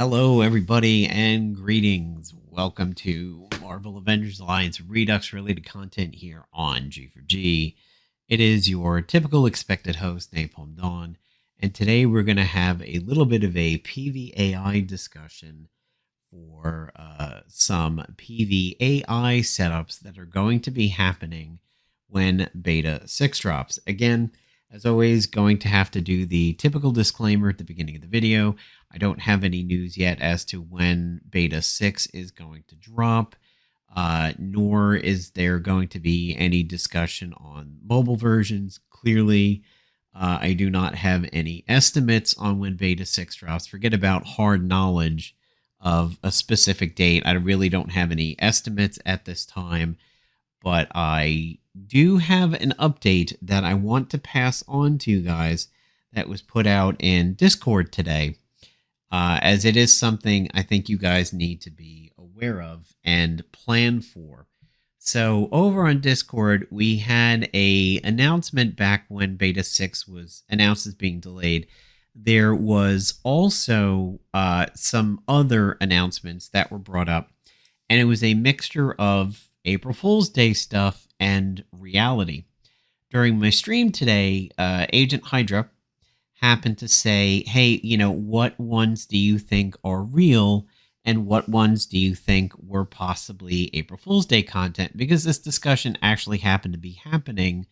Hello, everybody, and greetings. Welcome to Marvel Avengers Alliance Redux related content here on G4G. It is your typical expected host, Napalm Dawn, and today we're going to have a little bit of a PVAI discussion for some PVAI setups that are going to be happening when Beta 6 drops. Again, as always, going to have to do the typical disclaimer at the beginning of the video. I don't have any news yet as to when Beta 6 is going to drop, nor is there going to be any discussion on mobile versions. Clearly, I do not have any estimates on when Beta 6 drops. Forget about hard knowledge of a specific date. I really don't have any estimates at this time, but I do have an update that I want to pass on to you guys that was put out in Discord today, as it is something I think you guys need to be aware of and plan for. So over on Discord, we had a announcement back when Beta 6 was announced as being delayed. There was also some other announcements that were brought up, and it was a mixture of April Fool's Day stuff and reality. During my stream today, Agent Hydra happened to say, hey, what ones do you think are real and what ones do you think were possibly April Fool's Day content? Because this discussion actually happened to be happening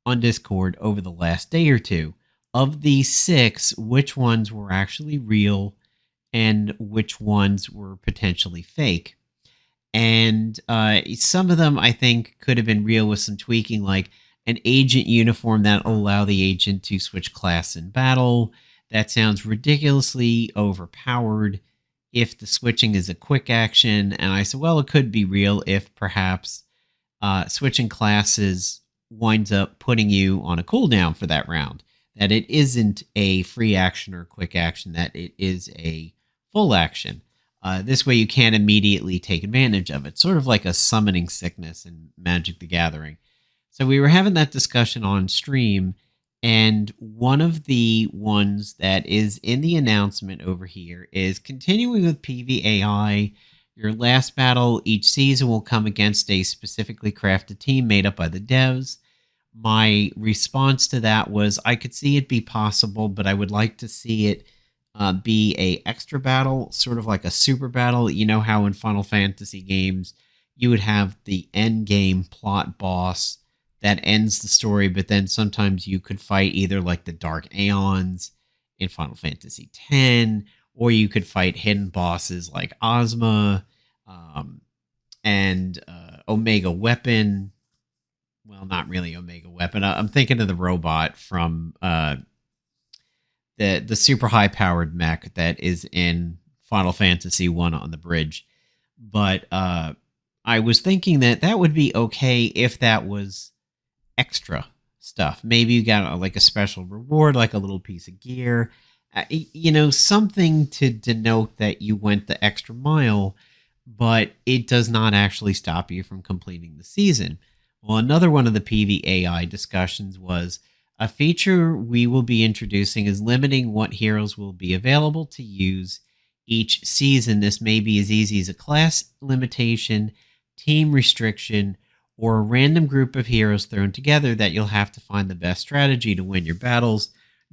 on Discord over the last day or two. Of these 6, which ones were actually real and which ones were potentially fake? And some of them, I think, could have been real with some tweaking, like an agent uniform that will allow the agent to switch class in battle. That sounds ridiculously overpowered if the switching is a quick action. And I said, well, it could be real if perhaps switching classes winds up putting you on a cooldown for that round. That it isn't a free action or quick action, that it is a full action. This way you can't immediately take advantage of it. Sort of like a summoning sickness in Magic the Gathering. So we were having that discussion on stream, and one of the ones that is in the announcement over here is continuing with PVAI. Your last battle each season will come against a specifically crafted team made up by the devs. My response to that was I could see it be possible, but I would like to see it be a extra battle, sort of like a super battle. You know how in Final Fantasy games you would have the end game plot boss that ends the story, but then sometimes you could fight either like the Dark Aeons in Final Fantasy X, or you could fight hidden bosses like Ozma and Omega Weapon. Well, not really Omega Weapon. I'm thinking of the robot from the super high powered mech that is in Final Fantasy 1 on the bridge. But I was thinking that would be okay if that was extra stuff. Maybe you got like a special reward, like a little piece of gear, something to denote that you went the extra mile, but it does not actually stop you from completing the season. Well, another one of the PVAI discussions was a feature we will be introducing is limiting what heroes will be available to use each season. This may be as easy as a class limitation, team restriction, or a random group of heroes thrown together that you'll have to find the best strategy to win your battles.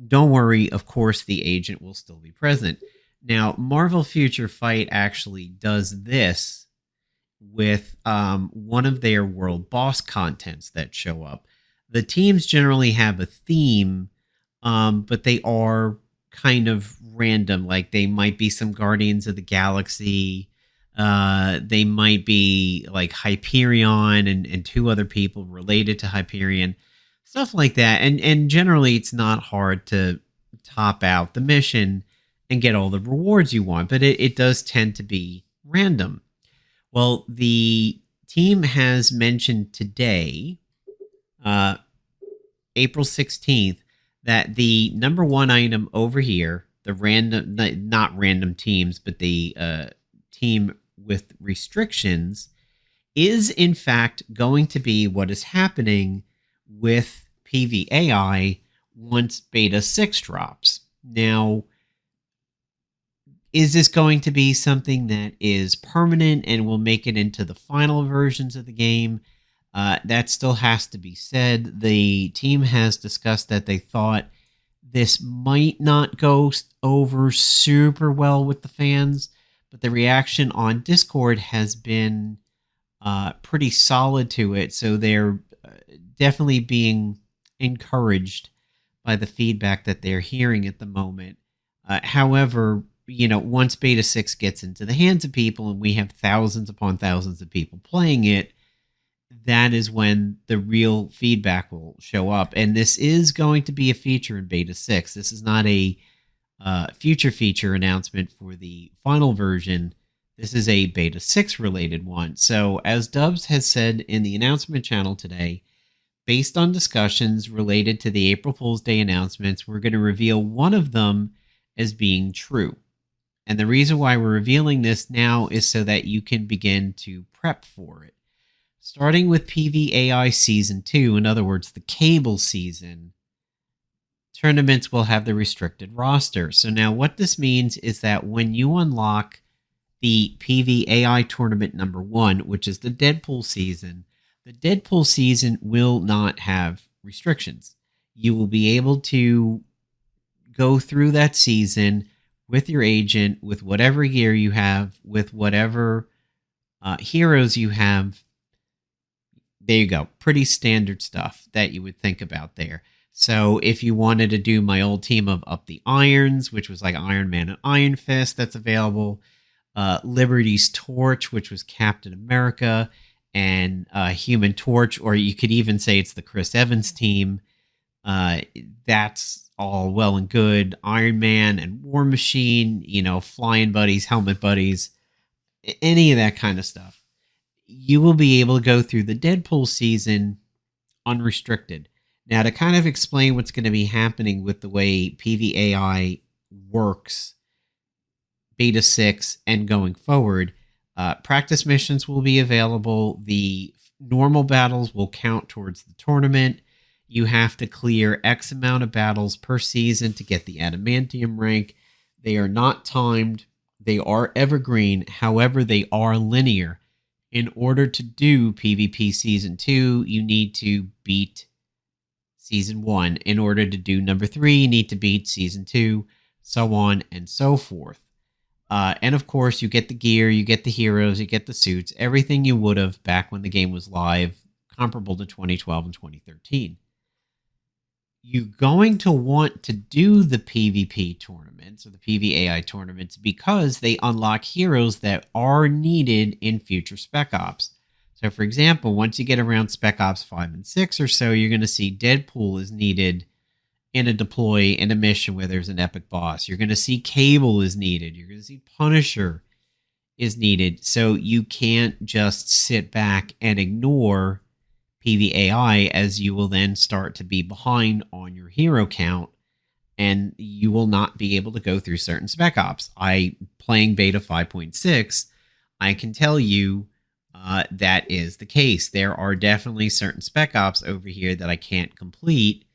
Don't worry, of course, the agent will still be present. Now, Marvel Future Fight actually does this with one of their world boss contents that show up. The teams generally have a theme, but they are kind of random. Like they might be some Guardians of the Galaxy. They might be like Hyperion and 2 other people related to Hyperion. Stuff like that. And generally it's not hard to top out the mission and get all the rewards you want, but it does tend to be random. Well, the team has mentioned today, April 16th, that the number 1 item over here, the random, not random teams, but the team with restrictions, is in fact going to be what is happening with PVAI once Beta 6 drops. Now, Is this going to be something that is permanent and will make it into the final versions of the game? That still has to be said. The team has discussed that they thought this might not go over super well with the fans, but the reaction on Discord has been pretty solid to it. So they're definitely being encouraged by the feedback that they're hearing at the moment. However, once Beta 6 gets into the hands of people and we have thousands upon thousands of people playing it, that is when the real feedback will show up. And this is going to be a feature in Beta 6. This is not a future feature announcement for the final version. This is a Beta 6 related one. So, as Dubs has said in the announcement channel today, based on discussions related to the April Fool's Day announcements, we're going to reveal one of them as being true. And the reason why we're revealing this now is so that you can begin to prep for it. Starting with PVAI Season 2, in other words, the cable season, tournaments will have the restricted roster. So now what this means is that when you unlock the PVAI tournament number 1, which is the Deadpool season will not have restrictions. You will be able to go through that season with your agent, with whatever gear you have, with whatever heroes you have. There you go. Pretty standard stuff that you would think about there. So if you wanted to do my old team of Up the Irons, which was like Iron Man and Iron Fist, that's available. Liberty's Torch, which was Captain America, and Human Torch, or you could even say it's the Chris Evans team. That's all well and good. Iron Man and War Machine, flying buddies, helmet buddies, any of that kind of stuff. You will be able to go through the Deadpool season unrestricted. Now, to kind of explain what's going to be happening with the way PVAI works, Beta 6 and going forward, practice missions will be available. The normal battles will count towards the tournament. You have to clear X amount of battles per season to get the adamantium rank. They are not timed. They are evergreen. However, they are linear. In order to do PvP Season 2, you need to beat Season 1. In order to do number 3, you need to beat Season 2, so on and so forth. And of course, you get the gear, you get the heroes, you get the suits, everything you would have back when the game was live, comparable to 2012 and 2013. You're going to want to do the PvP tournaments or the PVAI tournaments because they unlock heroes that are needed in future Spec Ops. So, for example, once you get around Spec Ops 5 and 6 or so, you're going to see Deadpool is needed in a deploy in a mission where there's an epic boss. You're going to see Cable is needed. You're going to see Punisher is needed. So you can't just sit back and ignore PVAI, as you will then start to be behind on your hero count and you will not be able to go through certain Spec Ops. Playing Beta 5.6, I can tell you that is the case. There are definitely certain Spec Ops over here that I can't complete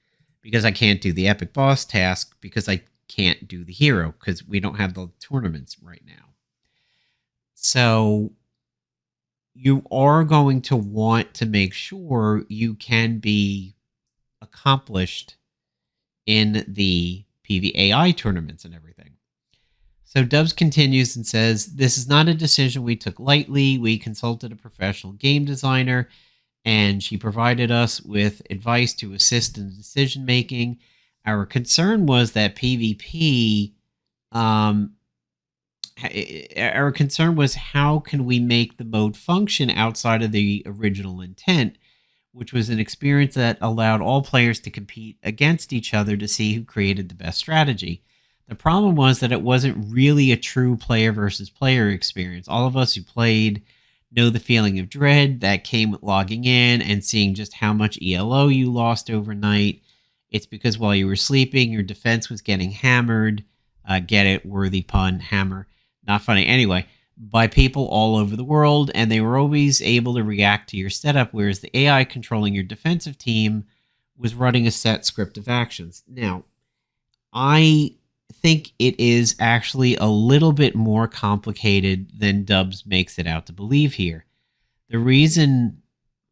because I can't do the epic boss task because I can't do the hero because we don't have the tournaments right now. So you are going to want to make sure you can be accomplished in the PVAI tournaments and everything. So Dubs continues and says, "This is not a decision we took lightly. We consulted a professional game designer, and she provided us with advice to assist in decision making. Our concern was that PvP, our concern was how can we make the mode function outside of the original intent, which was an experience that allowed all players to compete against each other to see who created the best strategy. The problem was that it wasn't really a true player versus player experience. All of us who played know the feeling of dread that came with logging in and seeing just how much ELO you lost overnight. It's because while you were sleeping, your defense was getting hammered. Get it? Worthy pun, hammer. Not funny. Anyway, by people all over the world, and they were always able to react to your setup, whereas the AI controlling your defensive team was running a set script of actions. Now, I think it is actually a little bit more complicated than Dubs makes it out to believe here. The reason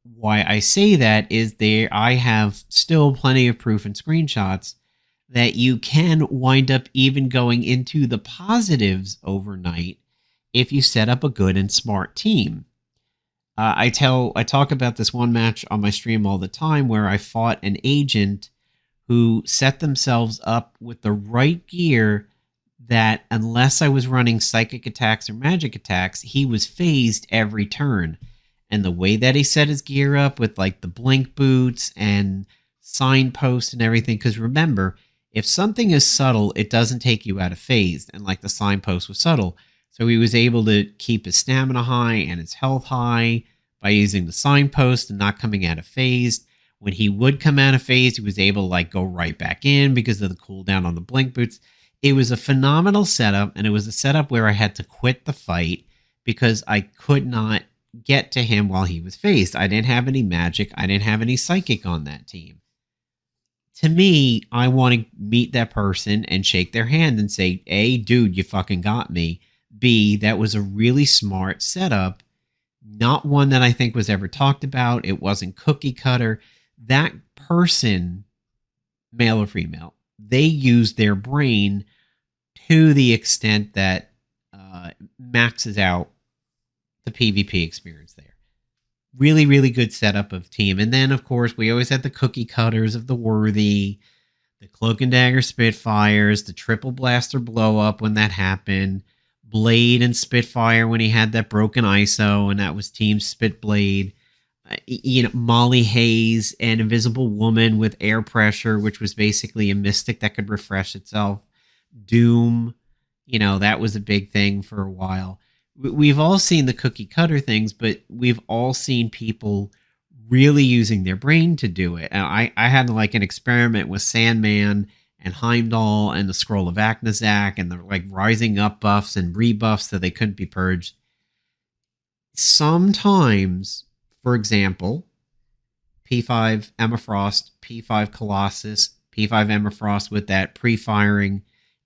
why I say that is I have still plenty of proof and screenshots that you can wind up even going into the positives overnight if you set up a good and smart team. I talk about this one match on my stream all the time where I fought an agent who set themselves up with the right gear that unless I was running psychic attacks or magic attacks, he was phased every turn. And the way that he set his gear up with like the blink boots and signpost and everything, because remember, if something is subtle, it doesn't take you out of phase. And like the signpost was subtle. So he was able to keep his stamina high and his health high by using the signpost and not coming out of phase. When he would come out of phase, he was able to like go right back in because of the cooldown on the blink boots. It was a phenomenal setup, and it was a setup where I had to quit the fight because I could not get to him while he was phased. I didn't have any magic. I didn't have any psychic on that team. To me, I want to meet that person and shake their hand and say, A, dude, you fucking got me. B, that was a really smart setup. Not one that I think was ever talked about. It wasn't cookie cutter. That person, male or female, they used their brain to the extent that maxes out the PvP experience there. Really, really good setup of team. And then, of course, we always had the cookie cutters of the Worthy, the Cloak and Dagger Spitfires, the Triple Blaster blow up when that happened, Blade and Spitfire when he had that broken ISO, and that was Team Spitblade. Molly Hayes and Invisible Woman with air pressure, which was basically a mystic that could refresh itself. Doom, that was a big thing for a while. We've all seen the cookie cutter things, but we've all seen people really using their brain to do it. I had like an experiment with Sandman and Heimdall and the Scroll of Aknazak and the like rising up buffs and rebuffs so they couldn't be purged. Sometimes, for example, P5 Emma Frost, P5 Colossus, P5 Emma Frost with that pre-firing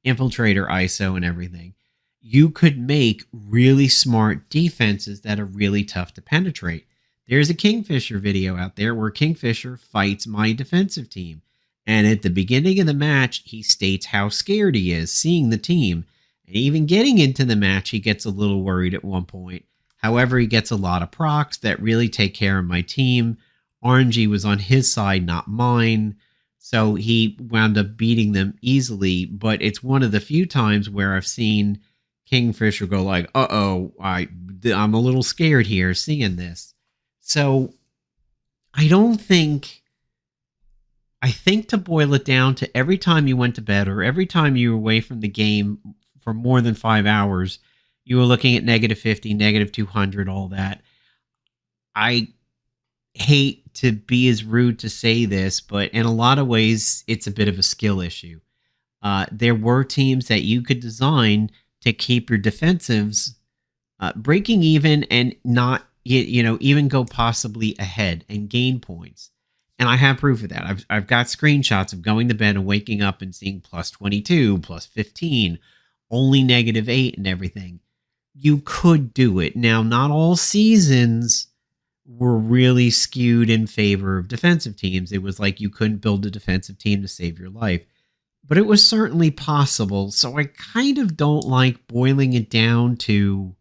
infiltrator ISO and everything, you could make really smart defenses that are really tough to penetrate. There's a Kingfisher video out there where Kingfisher fights my defensive team. And at the beginning of the match, he states how scared he is seeing the team. And even getting into the match, he gets a little worried at one point. However, he gets a lot of procs that really take care of my team. RNG was on his side, not mine. So he wound up beating them easily. But it's one of the few times where I've seen Kingfisher go like, uh-oh, I'm a little scared here seeing this. So I think to boil it down to every time you went to bed or every time you were away from the game for more than 5 hours, you were looking at negative 50, negative 200, all that. I hate to be as rude to say this, but in a lot of ways, it's a bit of a skill issue. There were teams that you could design to keep your defensives breaking even and not, even go possibly ahead and gain points. And I have proof of that. I've got screenshots of going to bed and waking up and seeing plus 22, plus 15, only negative 8 and everything. You could do it. Now, not all seasons were really skewed in favor of defensive teams. It was like you couldn't build a defensive team to save your life. But it was certainly possible. So I kind of don't like boiling it down to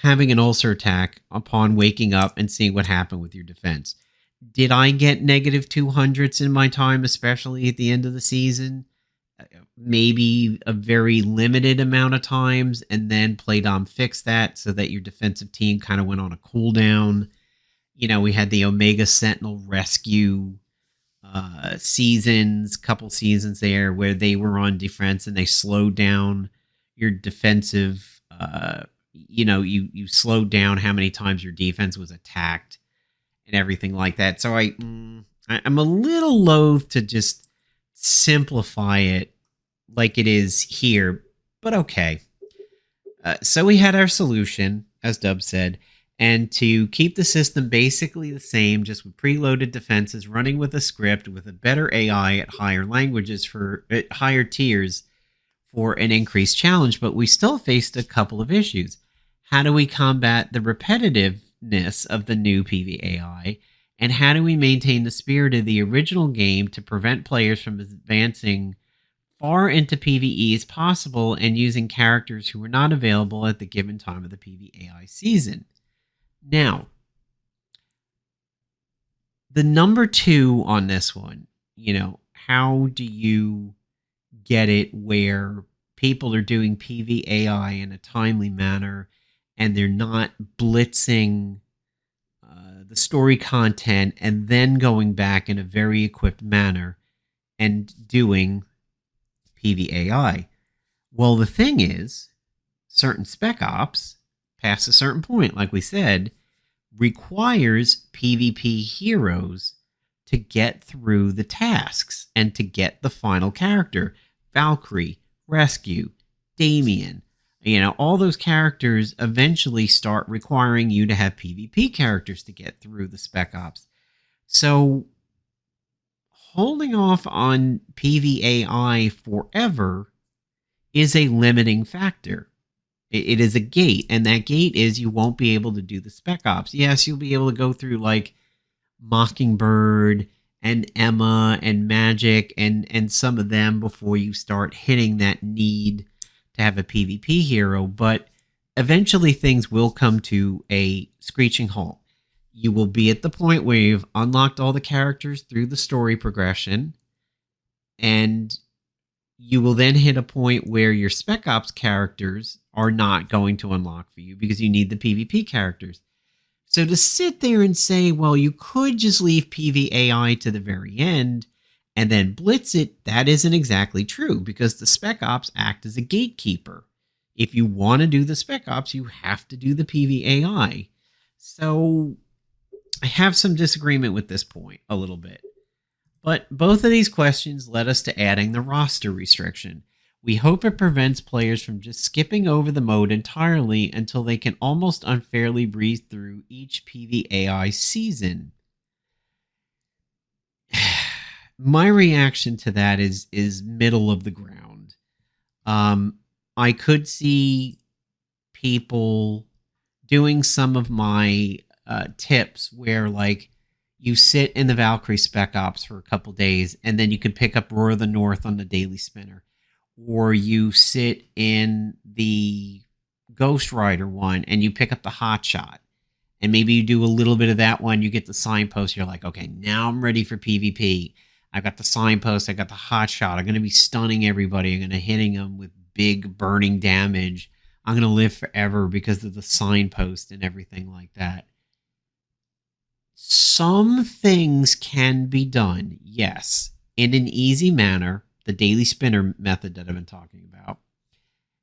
having an ulcer attack upon waking up and seeing what happened with your defense. Did I get negative 200s in my time, especially at the end of the season? Maybe a very limited amount of times, and then Playdom fixed that so that your defensive team kind of went on a cooldown. We had the Omega Sentinel rescue couple seasons there where they were on defense and they slowed down your defensive. You slowed down how many times your defense was attacked and everything like that. So I'm a little loath to just simplify it like it is here, but okay. So we had our solution, as Dub said, and to keep the system basically the same, just with preloaded defenses, running with a script with a better AI at higher languages at higher tiers, for an increased challenge, but we still faced a couple of issues. How do we combat the repetitiveness of the new PVAI? And how do we maintain the spirit of the original game to prevent players from advancing far into PvE as possible and using characters who were not available at the given time of the PVAI season? Now, the number 2 on this one, how do you get it where people are doing PVAI in a timely manner and they're not blitzing the story content and then going back in a very equipped manner and doing PVAI? Well, the thing is, certain spec ops, past a certain point, like we said, requires PvP heroes to get through the tasks and to get the final character. Valkyrie, Rescue, Damien, all those characters eventually start requiring you to have PvP characters to get through the spec ops. So holding off on PVAI forever is a limiting factor. It is a gate, and that gate is you won't be able to do the spec ops. Yes, you'll be able to go through like Mockingbird and Emma and Magic and some of them before you start hitting that need to have a PvP hero, but eventually things will come to a screeching halt. You will be at the point where you've unlocked all the characters through the story progression, and you will then hit a point where your Spec Ops characters are not going to unlock for you because you need the PvP characters. So to sit there and say, well, you could just leave PVAI to the very end and then blitz it, that isn't exactly true because the Spec Ops act as a gatekeeper. If you want to do the Spec Ops, you have to do the PVAI. So I have some disagreement with this point a little bit. But both of these questions led us to adding the roster restriction. We hope it prevents players from just skipping over the mode entirely until they can almost unfairly breeze through each PVAI season. My reaction to that is middle of the ground. I could see people doing some of my tips where, like, you sit in the Valkyrie Spec Ops for a couple days, and then you can pick up Roar of the North on the Daily Spinner. Or you sit in the Ghost Rider one, and you pick up the Hot Shot. And maybe you do a little bit of that one, you get the signpost, you're like, okay, now I'm ready for PvP. I got the signpost, I got the Hot Shot, I'm going to be stunning everybody, I'm going to hitting them with big burning damage. I'm going to live forever because of the signpost and everything like that. Some things can be done, yes, in an easy manner. The Daily Spinner method that I've been talking about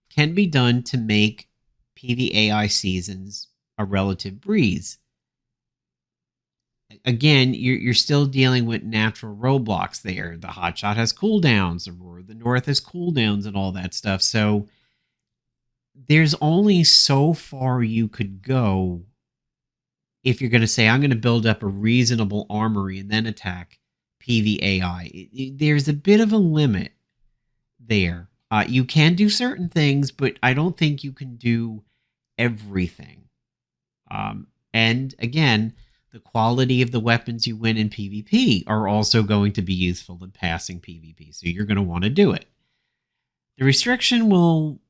can be done to make PVAI seasons a relative breeze. Again, you're still dealing with natural roadblocks there. The Hot Shot has cooldowns, the Roar of the North has cooldowns and all that stuff. So there's only so far you could go if you're going to say, I'm going to build up a reasonable armory and then attack PVAI. There's a bit of a limit there. You can do certain things, but I don't think you can do everything. And again, the quality of the weapons you win in PvP are also going to be useful in passing PvP, so you're going to want to do it. The restriction will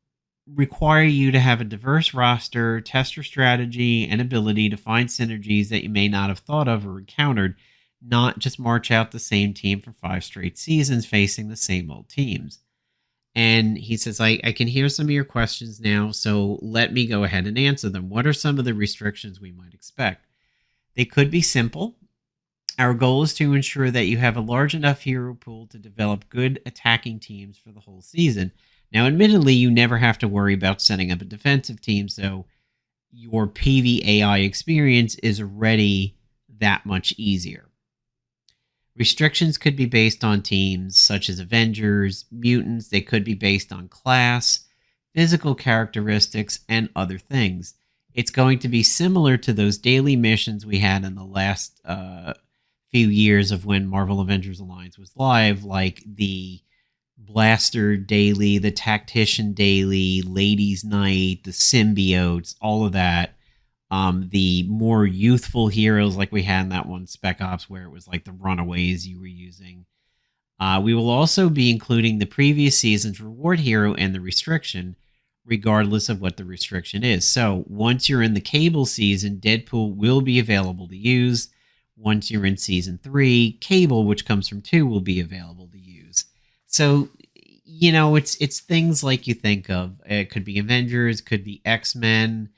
require you to have a diverse roster, test your strategy, and ability to find synergies that you may not have thought of or encountered, not just march out the same team for 5 straight seasons facing the same old teams. And he says, I can hear some of your questions now, so let me go ahead and answer them. What are some of the restrictions we might expect? They could be simple. Our goal is to ensure that you have a large enough hero pool to develop good attacking teams for the whole season. Now, admittedly, you never have to worry about setting up a defensive team, so your PVAI experience is already that much easier. Restrictions could be based on teams such as Avengers, mutants. They could be based on class, physical characteristics, and other things. It's going to be similar to those daily missions we had in the last few years of when Marvel Avengers Alliance was live, like the Blaster Daily, the Tactician Daily, Ladies Night, the Symbiotes, all of that. The more youthful heroes like we had in that one Spec Ops where it was like the Runaways you were using. We will also be including the previous season's reward hero and the restriction, regardless of what the restriction is. So once you're in the Cable season, Deadpool will be available to use. Once you're in season 3, Cable, which comes from 2, will be available to use. So, it's things like you think of. It could be Avengers, could be X-Men,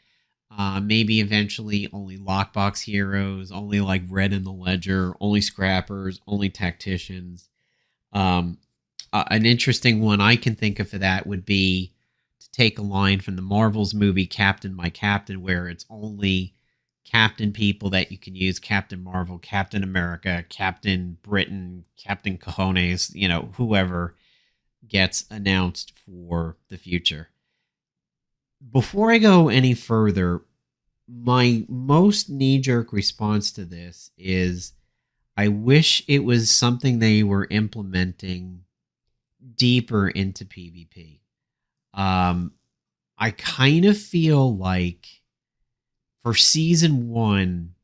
maybe eventually only lockbox heroes, only like Red in the Ledger, only scrappers, only tacticians. An interesting one I can think of for that would be to take a line from the Marvels movie Captain My Captain, where it's only Captain people that you can use: Captain Marvel, Captain America, Captain Britain, Captain Cojones, whoever gets announced for the future. Before I go any further, my most knee-jerk response to this is I wish it was something they were implementing deeper into PvP. I kind of feel like for season 1,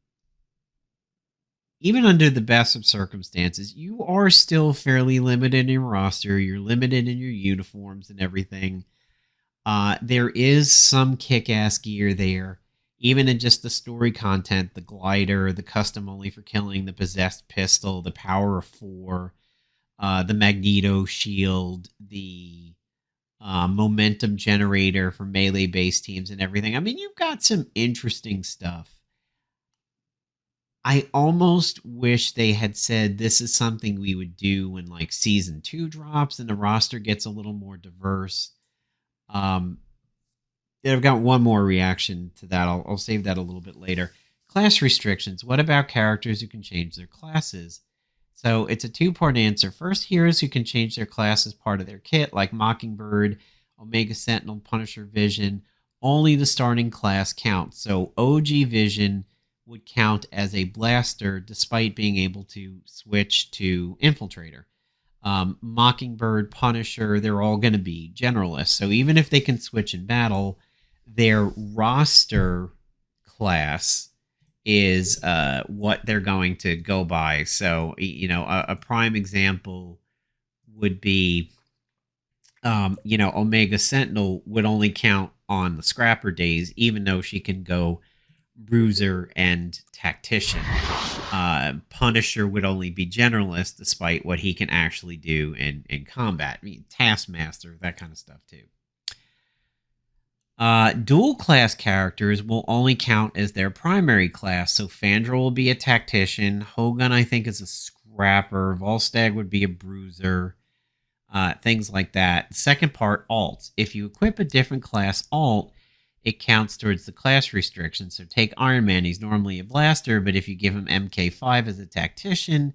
even under the best of circumstances, you are still fairly limited in your roster. You're limited in your uniforms and everything. There is some kick-ass gear there, even in just the story content: the glider, the custom only for killing, the possessed pistol, the power of 4, the Magneto shield, the momentum generator for melee-based teams and everything. I mean, you've got some interesting stuff. I almost wish they had said this is something we would do when like season 2 drops and the roster gets a little more diverse. I've got one more reaction to that. I'll save that a little bit later. Class restrictions. What about characters who can change their classes? So it's a two-part answer. First, heroes who can change their class as part of their kit, like Mockingbird, Omega Sentinel, Punisher, Vision. Only the starting class counts. So OG Vision would count as a blaster despite being able to switch to Infiltrator. Mockingbird, Punisher, they're all going to be generalists. So even if they can switch in battle, their roster class is what they're going to go by. So, a prime example would be, Omega Sentinel would only count on the scrapper days, even though she can go bruiser and tactician. Punisher would only be generalist despite what he can actually do in combat. I mean, Taskmaster, that kind of stuff too. Dual class characters will only count as their primary class. So Fandra will be a tactician. Hogun, I think, is a scrapper. Volstagg would be a bruiser. Things like that. Second part, alts. If you equip a different class alt, it counts towards the class restriction. So take Iron Man. He's normally a blaster, but if you give him MK5 as a tactician,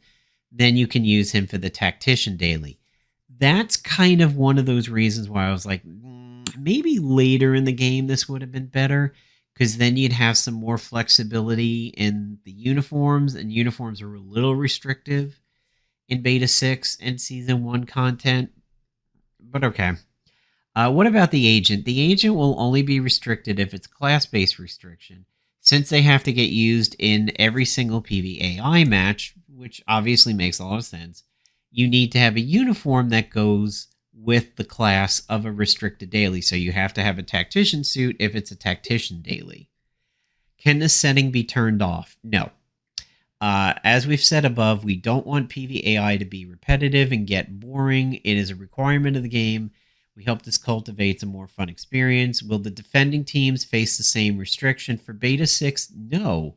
then you can use him for the Tactician Daily. That's kind of one of those reasons why I was like, maybe later in the game this would have been better, because then you'd have some more flexibility in the uniforms, and uniforms are a little restrictive in Beta 6 and Season 1 content. But okay. What about the agent? The agent will only be restricted if it's class-based restriction, since they have to get used in every single PVAI match, which obviously makes a lot of sense. You need to have a uniform that goes with the class of a restricted daily, so you have to have a tactician suit if it's a tactician daily. Can this setting be turned off? No. As we've said above, we don't want PVAI to be repetitive and get boring. It is a requirement of the game. We hope this cultivates a more fun experience. Will the defending teams face the same restriction for Beta 6? No.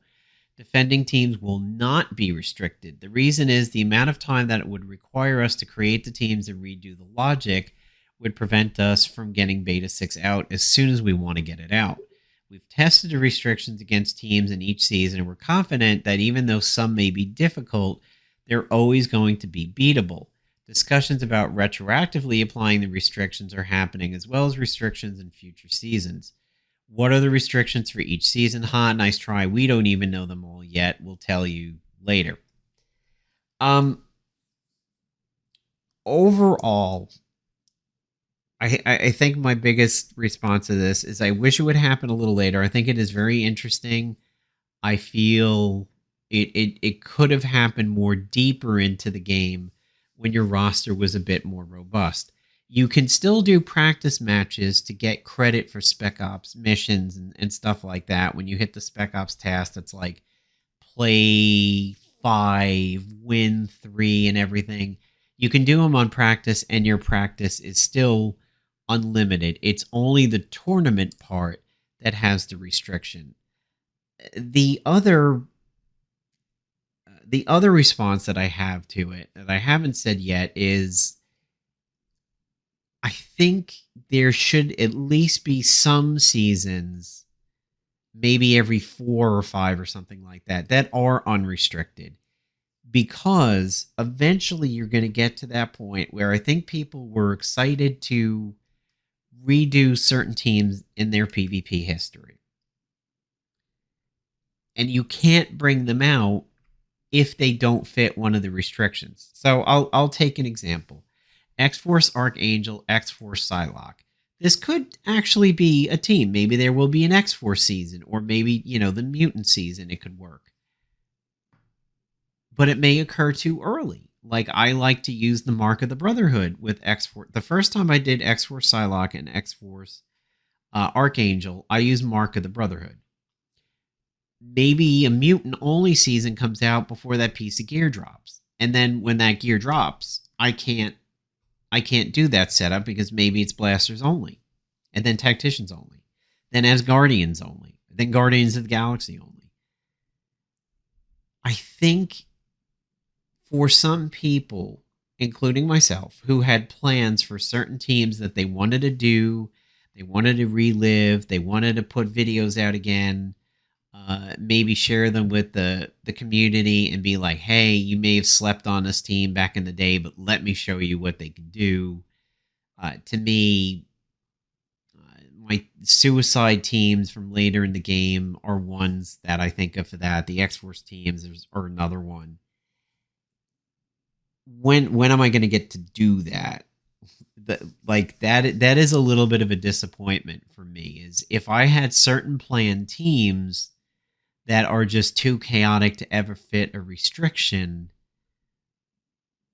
Defending teams will not be restricted. The reason is the amount of time that it would require us to create the teams and redo the logic would prevent us from getting Beta 6 out as soon as we want to get it out. We've tested the restrictions against teams in each season, and we're confident that even though some may be difficult, they're always going to be beatable. Discussions about retroactively applying the restrictions are happening, as well as restrictions in future seasons. What are the restrictions for each season? Nice try. We don't even know them all yet. We'll tell you later. Overall, I think my biggest response to this is I wish it would happen a little later. I think it is very interesting. I feel it could have happened more deeper into the game when your roster was a bit more robust. You can still do practice matches to get credit for Spec Ops missions and stuff like that. When you hit the Spec Ops task, that's like play 5, win 3, and everything. You can do them on practice, and your practice is still unlimited. It's only the tournament part that has the restriction. The other the other response that I have to it that I haven't said yet is I think there should at least be some seasons, maybe every 4 or 5 or something like that, that are unrestricted. Because eventually you're going to get to that point where I think people were excited to redo certain teams in their PvP history. And you can't bring them out if they don't fit one of the restrictions. So I'll take an example. X-Force Archangel, X-Force Psylocke. This could actually be a team. Maybe there will be an X-Force season, or maybe, the mutant season, it could work. But it may occur too early. Like, I like to use the Mark of the Brotherhood with X-Force. The first time I did X-Force Psylocke and X-Force Archangel, I used Mark of the Brotherhood. Maybe a mutant-only season comes out before that piece of gear drops. And then when that gear drops, I can't do that setup because maybe it's blasters only, and then tacticians only, then Asgardians only, then Guardians of the Galaxy only. I think for some people, including myself, who had plans for certain teams that they wanted to do, they wanted to relive, they wanted to put videos out again, maybe share them with the community and be like, hey, you may have slept on this team back in the day, but let me show you what they can do. To me, my suicide teams from later in the game are ones that I think of for that. The X-Force teams are another one. When am I going to get to do that? That is a little bit of a disappointment for me. Is if I had certain planned teams that are just too chaotic to ever fit a restriction,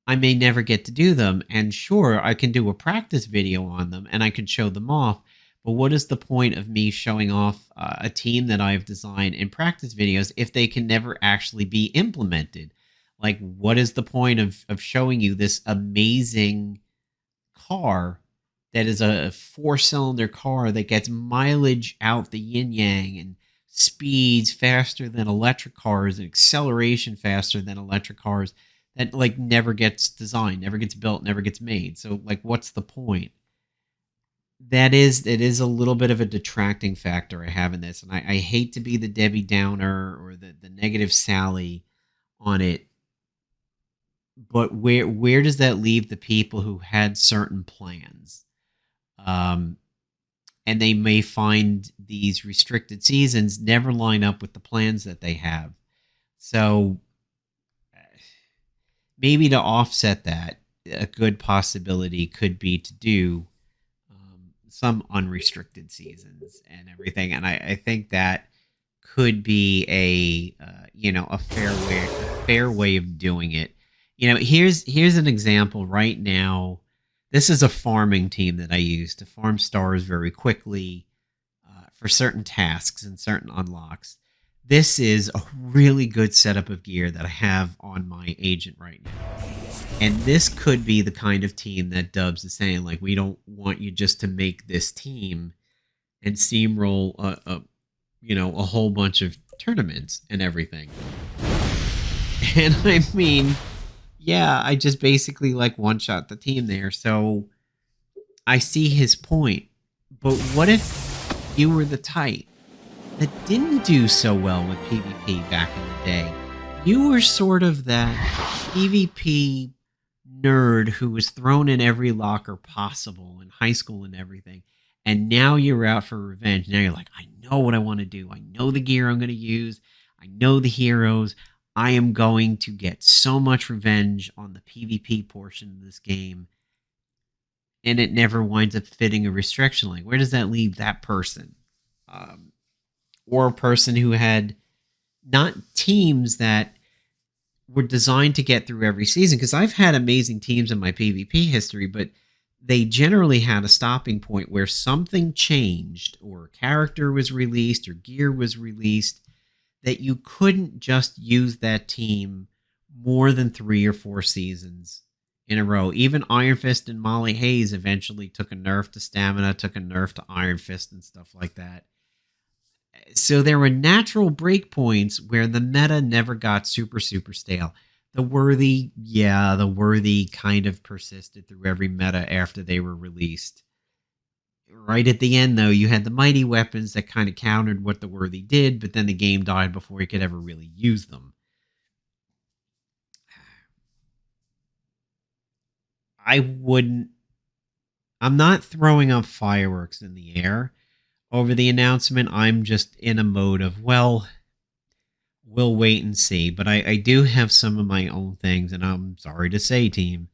I may never get to do them. And sure, I can do a practice video on them and I can show them off. But what is the point of me showing off a team that I've designed in practice videos if they can never actually be implemented? Like, what is the point of showing you this amazing car that is a 4-cylinder car that gets mileage out the yin-yang and speeds faster than electric cars and acceleration faster than electric cars, that like never gets designed, never gets built, never gets made? So like, what's the point? It is a little bit of a detracting factor I have in this, and I hate to be the Debbie Downer or the negative Sally on it, but where does that leave the people who had certain plans? And they may find these restricted seasons never line up with the plans that they have. So maybe to offset that, a good possibility could be to do some unrestricted seasons and everything. And I think that could be a fair way of doing it. Here's an example right now. This is a farming team that I use to farm stars very quickly for certain tasks and certain unlocks. This is a really good setup of gear that I have on my agent right now. And this could be the kind of team that Dubs is saying, like, we don't want you just to make this team and steamroll a whole bunch of tournaments and everything. And I mean, yeah, I just basically like one-shot the team there. So I see his point. But what if you were the type that didn't do so well with PvP back in the day? You were sort of that PvP nerd who was thrown in every locker possible in high school and everything. And now you're out for revenge. Now you're like, I know what I want to do. I know the gear I'm going to use. I know the heroes. I am going to get so much revenge on the PvP portion of this game. and it never winds up fitting a restriction. Like, where does that leave that person? Or a person who had not teams that were designed to get through every season, because I've had amazing teams in my PvP history, but they generally had a stopping point where something changed, or a character was released, or gear was released, that you couldn't just use that team more than 3 or 4 seasons in a row. Even Iron Fist and Molly Hayes eventually took a nerf to stamina, took a nerf to Iron Fist and stuff like that. So there were natural breakpoints where the meta never got super stale. The worthy kind of persisted through every meta after they were released. Right at the end, though, you had the mighty weapons that kind of countered what the worthy did, but then the game died before you could ever really use them. I'm not throwing up fireworks in the air over the announcement. I'm just in a mode of, well, we'll wait and see. But I do have some of my own things, and I'm sorry to say, team,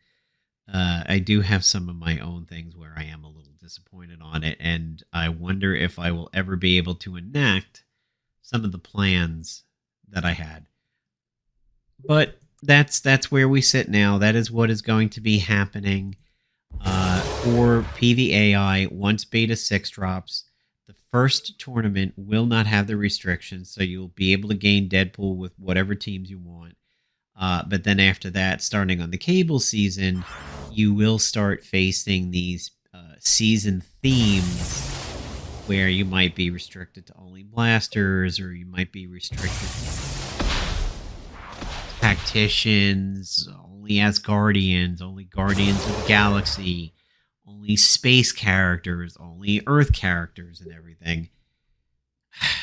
I do have some of my own things where I am a little disappointed on it, and I wonder if I will ever be able to enact some of the plans that I had. But that's where we sit now. That is what is going to be happening for PVAI once Beta 6 drops. The first tournament will not have the restrictions, so you'll be able to gain Deadpool with whatever teams you want. But then after that, starting on the cable season, you will start facing these season themes where you might be restricted to only blasters, or you might be restricted to tacticians, only Asgardians, only Guardians of the Galaxy, only space characters, only Earth characters, and everything.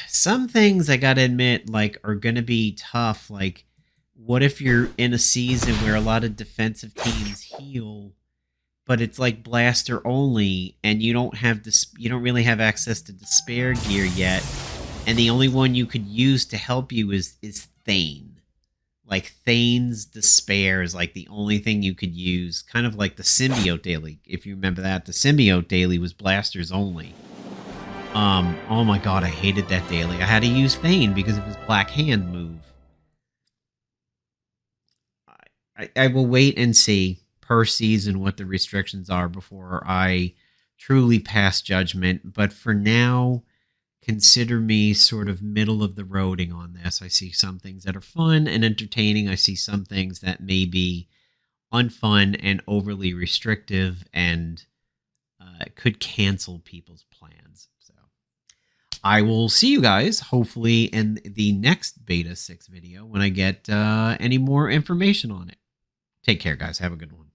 Some things I gotta admit, like, are gonna be tough. Like, what if you're in a season where a lot of defensive teams heal, but it's like blaster only, and you don't really have access to despair gear yet, and the only one you could use to help you is Thane. Like, Thane's despair is like the only thing you could use, kind of like the symbiote daily. If you remember that, the symbiote daily was blasters only. Oh my god, I hated that daily. I had to use Thane because of his Black Hand move. I will wait and see per season what the restrictions are before I truly pass judgment. But for now, consider me sort of middle of the roading on this. I see some things that are fun and entertaining. I see some things that may be unfun and overly restrictive and could cancel people's plans. So I will see you guys hopefully in the next Beta 6 video when I get any more information on it. Take care, guys. Have a good one.